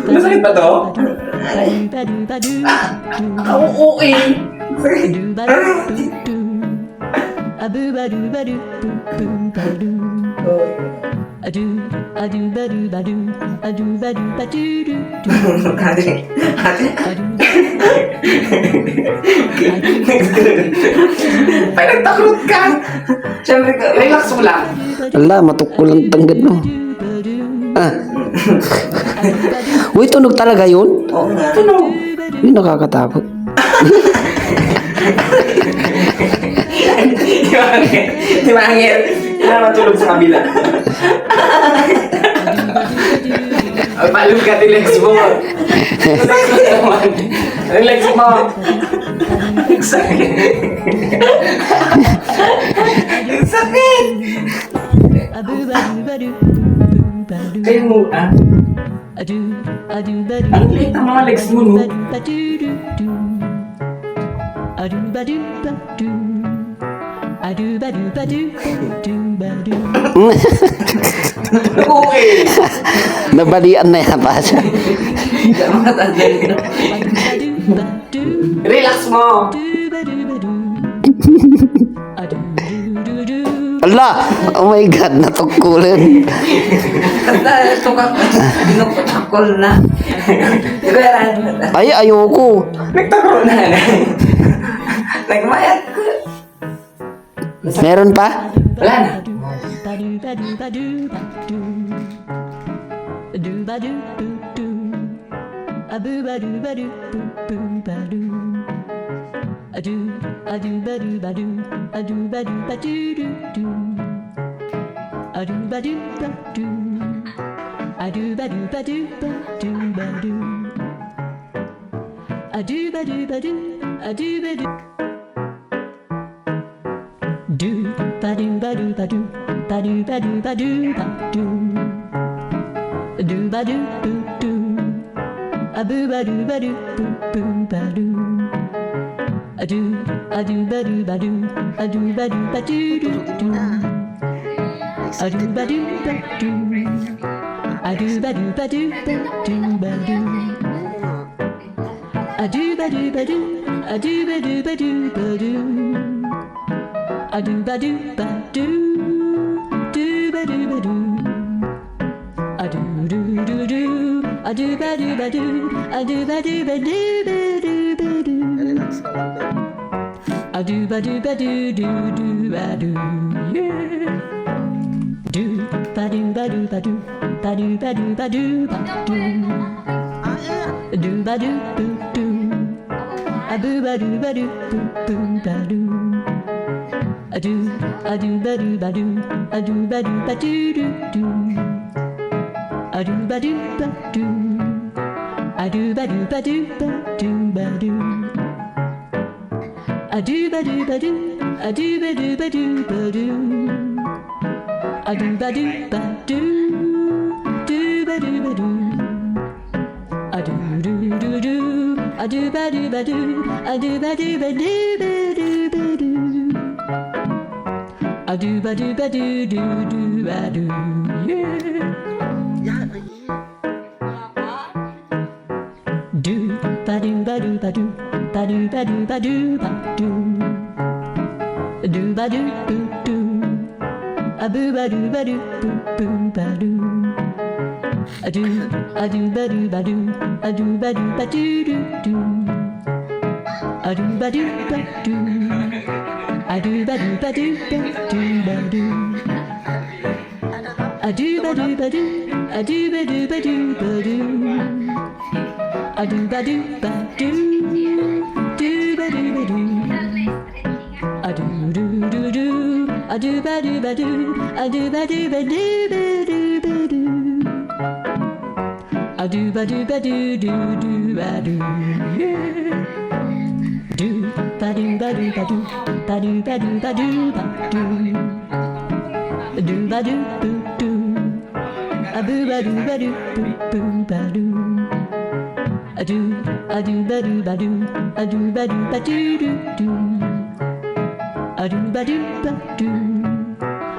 Masakit ba to? Oo eh. May nagtakrot ka. Siyempre, relax mo lang. Ala, matukol ang tanggad mo. Ah. Uy, tunog talaga yun? Oo nga. Tunog. Yun, nakakatakot. Di ba angel? Hindi na matulog sa kabila. Ay, palong ka, relax mo. Relax mo naman. Relax mo. Ang sakit. Ang sakit. Kayo mo, ah? Ang liit ang mga legs mo, no? Okay. Nabalian na yata siya. Relax mo. Ala! Oh my God, natukulan. Kanta, ito ka. Pinupachakol na. Ay, ayoko. Nagtaro na. Nagmayat ko. Meron pa? Wala na.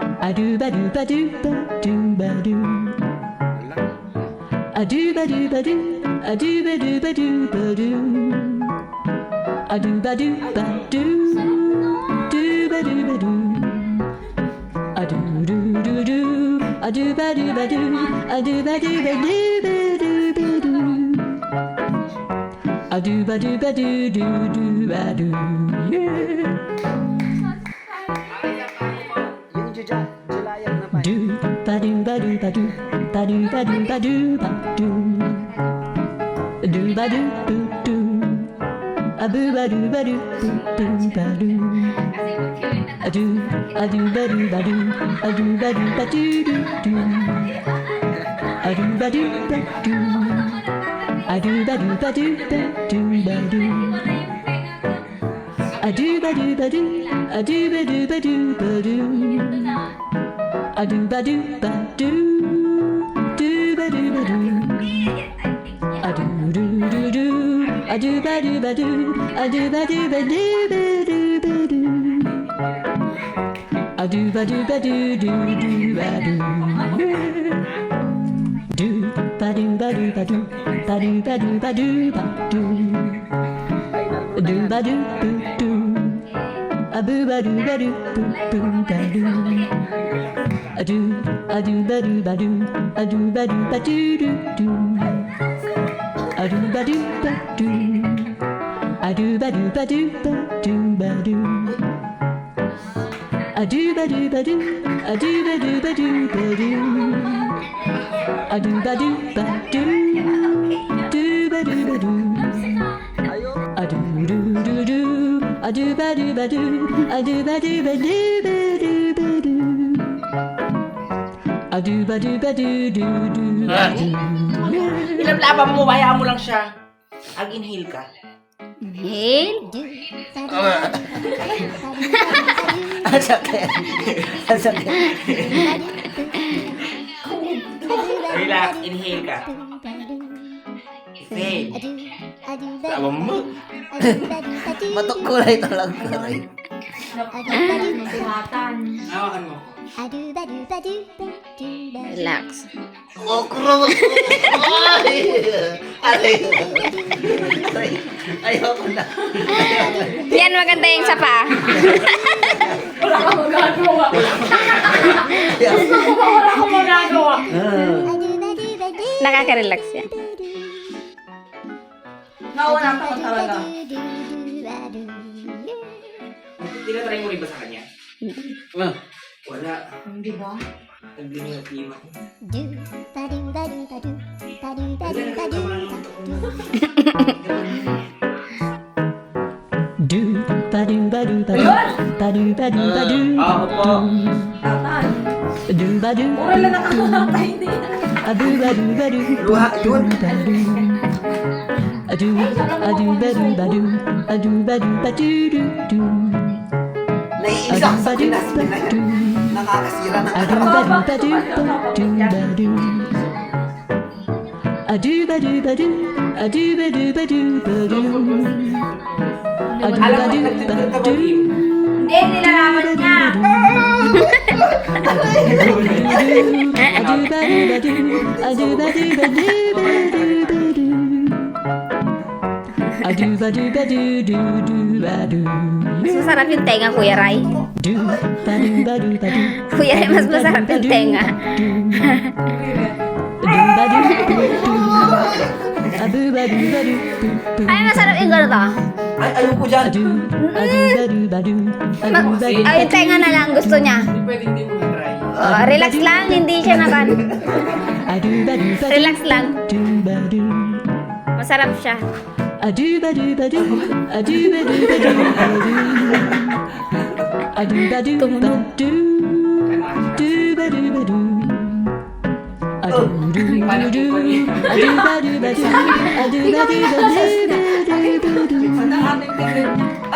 Adu ba do ba do ba do ba do ba do. A do ba do ba do, a do ba do ba do ba do. A do ba do ba do, do ba do ba do. A do do do do, a do ba do ba do, a do ba do ba do ba do ba do. A do ba do ba do do do ba do. Yeah. Do ba do ba do ba do, ba do ba do ba do ba do. Do ba do do do, a boo ba do ba do do do ba do. A do ba do ba do, a do ba do ba do do do. A do ba do ba do, a do ba do ba do ba do ba do. A do ba do ba do, a do ba do ba do ba do. A do ba do ba do, do ba do ba do. A do do do do, a do ba do ba do, a do ba do ba do ba do ba do. A do ba do ba do do do ba do. Do ba do ba do ba do, ba do ba do ba do ba do. Do ba do do do, a boo ba do ba do do do ba do. A do ba do ba do, a do ba do ba do do do. A do ba do ba do, a do ba do ba do ba do ba do. A do ba do ba do, a do ba do ba do ba do. A do ba do ba do, do ba do ba do. A do do do do, a do ba do ba do, a do ba do ba do ba do ba do. A do ba do ba do do do ba do. Ilablaban mo, hayaan mo lang siya. Ag-inhale ka. Inhale. Ang sakit. Ang sakit. Relax, inhale ka. Inhale. Tawag mo. Matok ko na ito lang. Hawakan mo. Relax. Oh, kurang. Ay. Ayoko na. Yan, maganda yung sapa. Wala kang magagawa. Wala kang magagawa. Nakaka-relax yan. Nawala ka talaga. Tinatry mo rin ba sa kanya? Wala. Hindi ba? Hindi mo yung klima. Do ba do ba do ba do, ba do ba do ba do. Ako po. Tatan. Do ba do, Mura lang nakakapay hindi. a do ba do ba do. Luha yun. Ba do. A do ba do ba do, a do ba do ba do do do. A Naiisa do ko sa ba do Pinas. ba do. Nakakasira ng A do ba do ba do ba do ba do. A do ba do ba do, a do ba do ba do ba do. A do Alam ba mo, do nagtitira ba ka ba, do. Kim? Hindi, nilalaman niya. A do ba do ba do, a do ba do ba do ba do ba do. A do ba do ba do do do ba do. Mas masarap yung tenga, Kuya Rai. Do ba do ba do ba do. Kuya Rai, mas masarap yung tenga. Do ba do ba do. A do ba do ba do do. Ay, masarap yung ganito. Ay, ayoko dyan. A do ba do ba do. A do ba do. Ay, yung tenga na lang gusto niya. Hindi pwede hindi mo try. Oh, relax lang, hindi siya nakan. A do ba do ba do. Relax lang. Do ba do. Masarap siya. A do ba do ba do. A do ba do ba do ba do. A do ba do ba do. Do ba do ba do. A do do do do. A do ba do ba do. A do ba do ba do ba do ba do.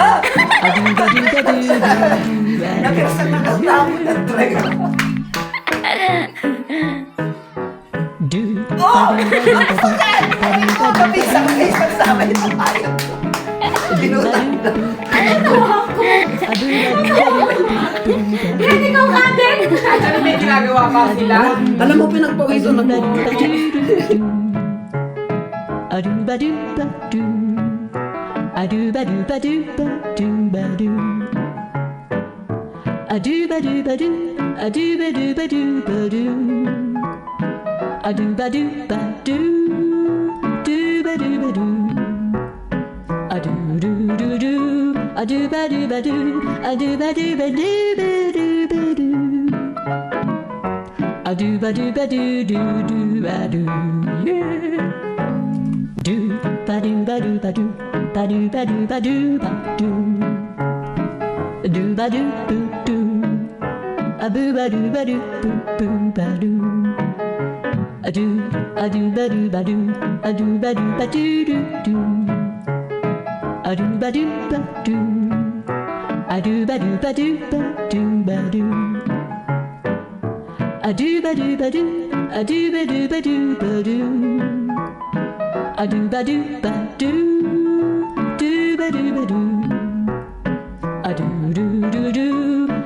A do ba do ba do do do ba do. Nakirasag na kasama na talaga. Do Oh! Kapisa ka isang sa amin ang ayaw. Binutang na. Hindi ko katin. Ano may ginagawa pa sila? Alam mo, pinagpawisan ako. a do ba do ba do, a do ba do ba do ba do ba do, a do ba do ba do, a do ba do ba do ba do, a do ba do ba do, do ba do ba do, a do do do do, a do ba do ba do, a do ba do ba do ba do ba do. A do ba do ba do do do ba do, yeah. Do ba do ba do ba do, ba do ba do ba do ba do. Do ba do boo do, a boo ba do ba do boo boo ba do. A do ba do ba do, a do ba do ba do do do. A do ba do ba do, a do ba do ba do ba do ba do. A do ba do ba do, a do ba do ba do ba do. A do ba do ba do, do ba do ba do. A do do do do,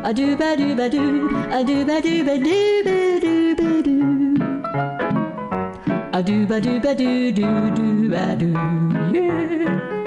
a do ba do ba do, a do ba do ba do ba do ba do. A do ba do ba do do do ba do, yeah.